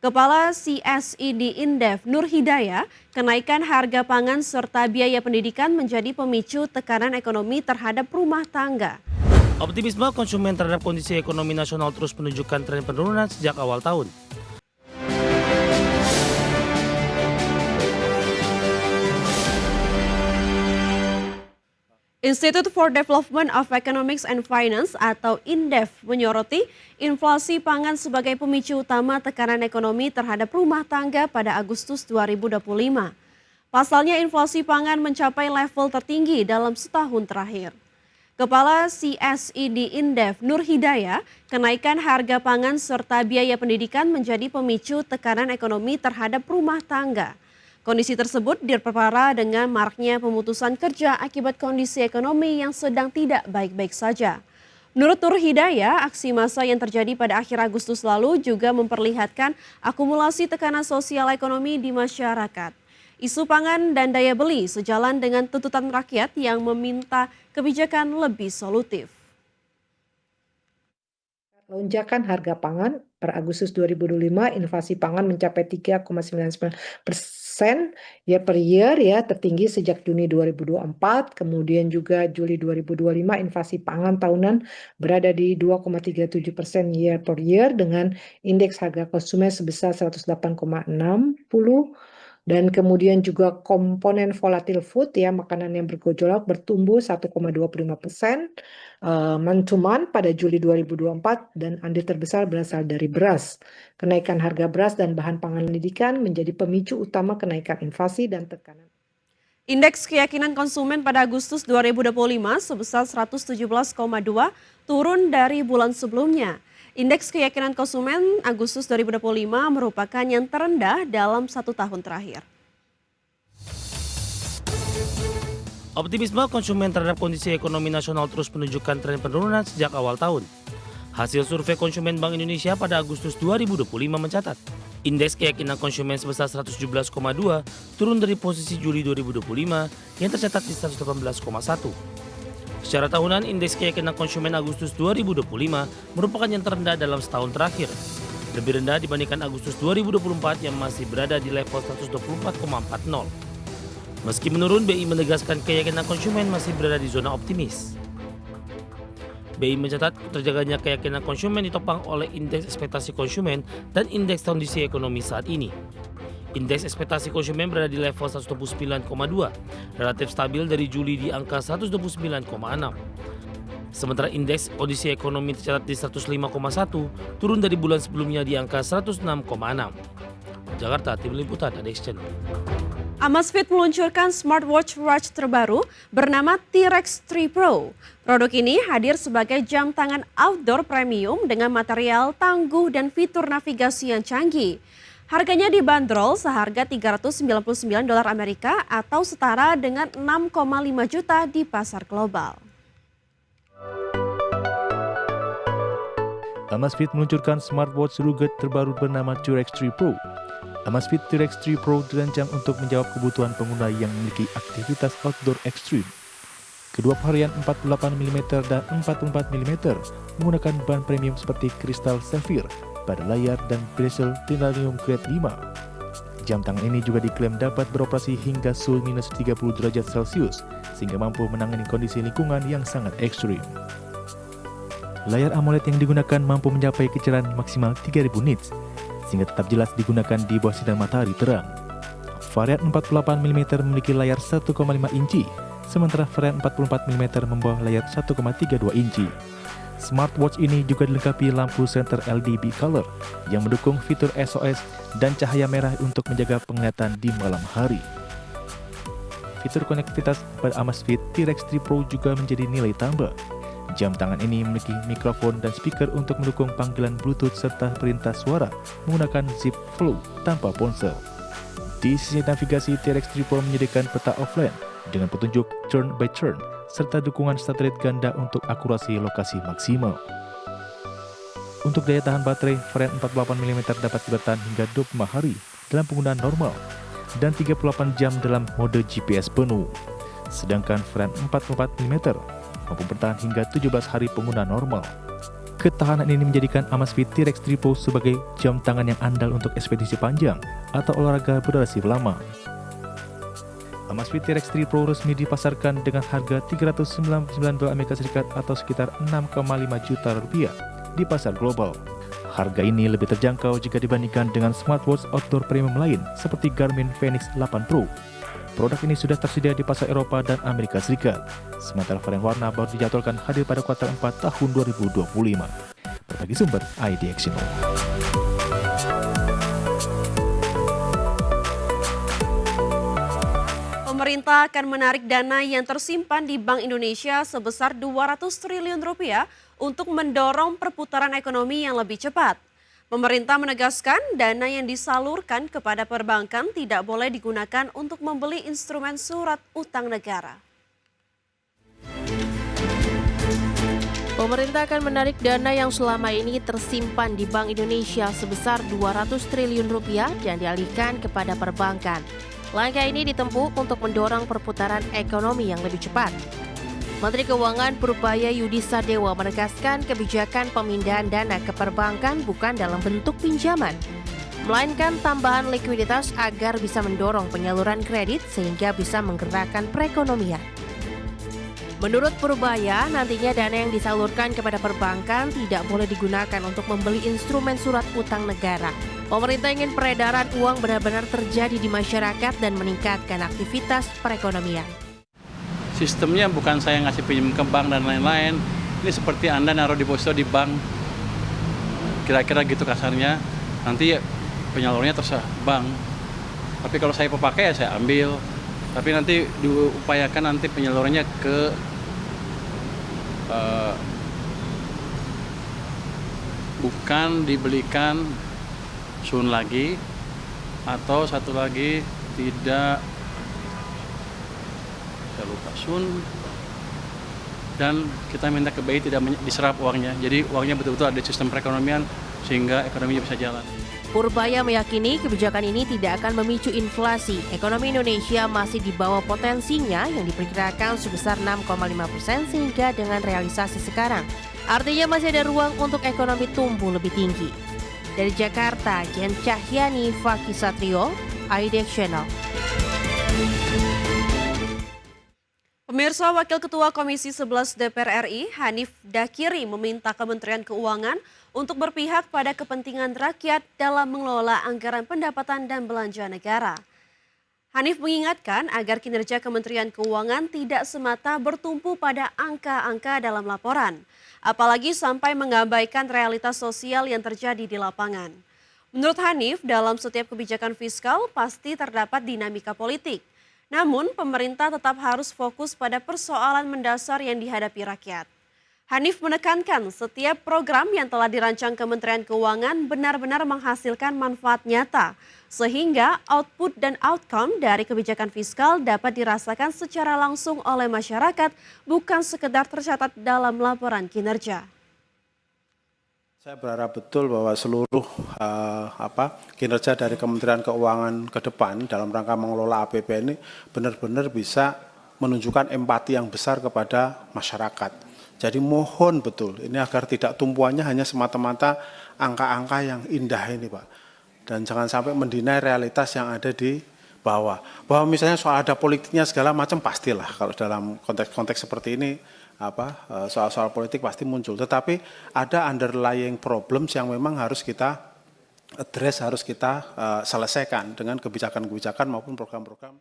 Kepala CSID Indef Nur Hidayah, kenaikan harga pangan serta biaya pendidikan menjadi pemicu tekanan ekonomi terhadap rumah tangga. Optimisme konsumen terhadap kondisi ekonomi nasional terus menunjukkan tren penurunan sejak awal tahun. Institute for Development of Economics and Finance atau INDEF menyoroti inflasi pangan sebagai pemicu utama tekanan ekonomi terhadap rumah tangga pada Agustus 2025. Pasalnya inflasi pangan mencapai level tertinggi dalam setahun terakhir. Kepala CSID Indef Nur Hidayah, kenaikan harga pangan serta biaya pendidikan menjadi pemicu tekanan ekonomi terhadap rumah tangga. Kondisi tersebut diperparah dengan maraknya pemutusan kerja akibat kondisi ekonomi yang sedang tidak baik-baik saja. Menurut Nur Hidayah, aksi massa yang terjadi pada akhir Agustus lalu juga memperlihatkan akumulasi tekanan sosial ekonomi di masyarakat. Isu pangan dan daya beli sejalan dengan tuntutan rakyat yang meminta kebijakan lebih solutif. Lonjakan harga pangan per Agustus 2025, inflasi pangan mencapai 3,99% per year tertinggi sejak Juni 2024. Kemudian juga Juli 2025 inflasi pangan tahunan berada di 2,37% year per year dengan indeks harga konsumen sebesar 108,60. Dan kemudian juga komponen volatile food makanan yang bergejolak bertumbuh 1,25% month to month pada Juli 2024 dan andil terbesar berasal dari beras. Kenaikan harga beras dan bahan pangan pendidikan menjadi pemicu utama kenaikan inflasi dan tekanan. Indeks keyakinan konsumen pada Agustus 2025 sebesar 117,2 turun dari bulan sebelumnya. Indeks keyakinan konsumen Agustus 2025 merupakan yang terendah dalam 1 tahun terakhir. Optimisme konsumen terhadap kondisi ekonomi nasional terus menunjukkan tren penurunan sejak awal tahun. Hasil survei konsumen Bank Indonesia pada Agustus 2025 mencatat, indeks keyakinan konsumen sebesar 117,2 turun dari posisi Juli 2025 yang tercatat di 118,1. Secara tahunan, indeks keyakinan konsumen Agustus 2025 merupakan yang terendah dalam setahun terakhir. Lebih rendah dibandingkan Agustus 2024 yang masih berada di level 124,40. Meski menurun, BI menegaskan keyakinan konsumen masih berada di zona optimis. BI mencatat terjaganya keyakinan konsumen ditopang oleh indeks ekspektasi konsumen dan indeks kondisi ekonomi saat ini. Indeks ekspektasi konsumen berada di level 129,2, relatif stabil dari Juli di angka 129,6. Sementara indeks kondisi ekonomi tercatat di 105,1, turun dari bulan sebelumnya di angka 106,6. Jakarta, Tim Liputan, ADX Channel. Amazfit meluncurkan smartwatch terbaru bernama T-Rex 3 Pro. Produk ini hadir sebagai jam tangan outdoor premium dengan material tangguh dan fitur navigasi yang canggih. Harganya dibanderol seharga $399 Amerika atau setara dengan 6,5 juta di pasar global. Amazfit meluncurkan smartwatch rugged terbaru bernama T-Rex 3 Pro. Amazfit T-Rex 3 Pro dirancang untuk menjawab kebutuhan pengguna yang memiliki aktivitas outdoor ekstrim. Kedua varian 48mm dan 44mm menggunakan bahan premium seperti kristal safir pada layar dan bezel titanium grade 5. Jam tangan ini juga diklaim dapat beroperasi hingga suhu minus 30 derajat Celcius sehingga mampu menangani kondisi lingkungan yang sangat ekstrim. Layar AMOLED yang digunakan mampu mencapai kecerahan maksimal 3000 nits sehingga tetap jelas digunakan di bawah sinar matahari terang. Varian 48mm memiliki layar 1,5 inci, sementara varian 44mm membawa layar 1,32 inci. Smartwatch ini juga dilengkapi lampu senter LED color yang mendukung fitur SOS dan cahaya merah untuk menjaga penglihatan di malam hari. Fitur konektivitas pada Amazfit T-Rex 3 Pro juga menjadi nilai tambah. Jam tangan ini memiliki mikrofon dan speaker untuk mendukung panggilan Bluetooth serta perintah suara menggunakan zip flow tanpa ponsel. Di sisi navigasi, T-Rex 3 Pro menyediakan peta offline dengan petunjuk turn by turn serta dukungan satelit ganda untuk akurasi lokasi maksimal. Untuk daya tahan baterai, varian 48mm dapat bertahan hingga 25 hari dalam penggunaan normal dan 38 jam dalam mode GPS penuh. Sedangkan varian 44mm mampu bertahan hingga 17 hari penggunaan normal. Ketahanan ini menjadikan Amazfit T-Rex 3 Pro sebagai jam tangan yang andal untuk ekspedisi panjang atau olahraga berdurasi lama. Amazfit T-Rex 3 Pro resmi dipasarkan dengan harga $399 Amerika Serikat atau sekitar 6,5 juta rupiah di pasar global. Harga ini lebih terjangkau jika dibandingkan dengan smartwatch outdoor premium lain seperti Garmin Fenix 8 Pro. Produk ini sudah tersedia di pasar Eropa dan Amerika Serikat. Sementara varian warna baru dijadwalkan hadir pada kuartal 4 tahun 2025. Berbagi sumber, IDXino. Pemerintah akan menarik dana yang tersimpan di Bank Indonesia sebesar 200 triliun rupiah untuk mendorong perputaran ekonomi yang lebih cepat. Pemerintah menegaskan dana yang disalurkan kepada perbankan tidak boleh digunakan untuk membeli instrumen surat utang negara. Pemerintah akan menarik dana yang selama ini tersimpan di Bank Indonesia sebesar 200 triliun rupiah dan dialihkan kepada perbankan. Langkah ini ditempuh untuk mendorong perputaran ekonomi yang lebih cepat. Menteri Keuangan Purubaya Yudi Sadewa menegaskan kebijakan pemindahan dana ke perbankan bukan dalam bentuk pinjaman, melainkan tambahan likuiditas agar bisa mendorong penyaluran kredit sehingga bisa menggerakkan perekonomian. Menurut Purubaya, nantinya dana yang disalurkan kepada perbankan tidak boleh digunakan untuk membeli instrumen surat utang negara. Pemerintah ingin peredaran uang benar-benar terjadi di masyarakat dan meningkatkan aktivitas perekonomian. Sistemnya bukan saya ngasih pinjam ke bank dan lain-lain. Ini seperti Anda naruh deposito di bank. Kira-kira gitu kasarnya. Nanti penyalurnya terserah bank. Tapi kalau saya pakai ya saya ambil. Tapi nanti diupayakan nanti penyalurannya ke bukan dibelikan sun lagi, atau satu lagi tidak, saya lupa, sun, dan kita minta ke BI tidak diserap uangnya. Jadi uangnya betul-betul ada di sistem perekonomian sehingga ekonominya bisa jalan. Purubaya meyakini kebijakan ini tidak akan memicu inflasi. Ekonomi Indonesia masih di bawah potensinya yang diperkirakan sebesar 6,5% sehingga dengan realisasi sekarang. Artinya masih ada ruang untuk ekonomi tumbuh lebih tinggi. Dari Jakarta, Jen Cahyani, Fakih Satrio, IDX Channel. Pemirsa, Wakil Ketua Komisi 11 DPR RI, Hanif Dakiri, meminta Kementerian Keuangan untuk berpihak pada kepentingan rakyat dalam mengelola anggaran pendapatan dan belanja negara. Hanif mengingatkan agar kinerja Kementerian Keuangan tidak semata bertumpu pada angka-angka dalam laporan, apalagi sampai mengabaikan realitas sosial yang terjadi di lapangan. Menurut Hanif, dalam setiap kebijakan fiskal pasti terdapat dinamika politik. Namun, pemerintah tetap harus fokus pada persoalan mendasar yang dihadapi rakyat. Hanif menekankan setiap program yang telah dirancang Kementerian Keuangan benar-benar menghasilkan manfaat nyata, sehingga output dan outcome dari kebijakan fiskal dapat dirasakan secara langsung oleh masyarakat, bukan sekedar tercatat dalam laporan kinerja. Saya berharap betul bahwa seluruh kinerja dari Kementerian Keuangan ke depan dalam rangka mengelola APBN ini benar-benar bisa menunjukkan empati yang besar kepada masyarakat. Jadi mohon betul ini agar tidak tumpuannya hanya semata-mata angka-angka yang indah ini, Pak. Dan jangan sampai mendinai realitas yang ada di bawah. Bahwa misalnya soal ada politiknya segala macam pastilah kalau dalam konteks seperti ini soal-soal politik pasti muncul. Tetapi ada underlying problems yang memang harus kita address, harus kita selesaikan dengan kebijakan-kebijakan maupun program-program.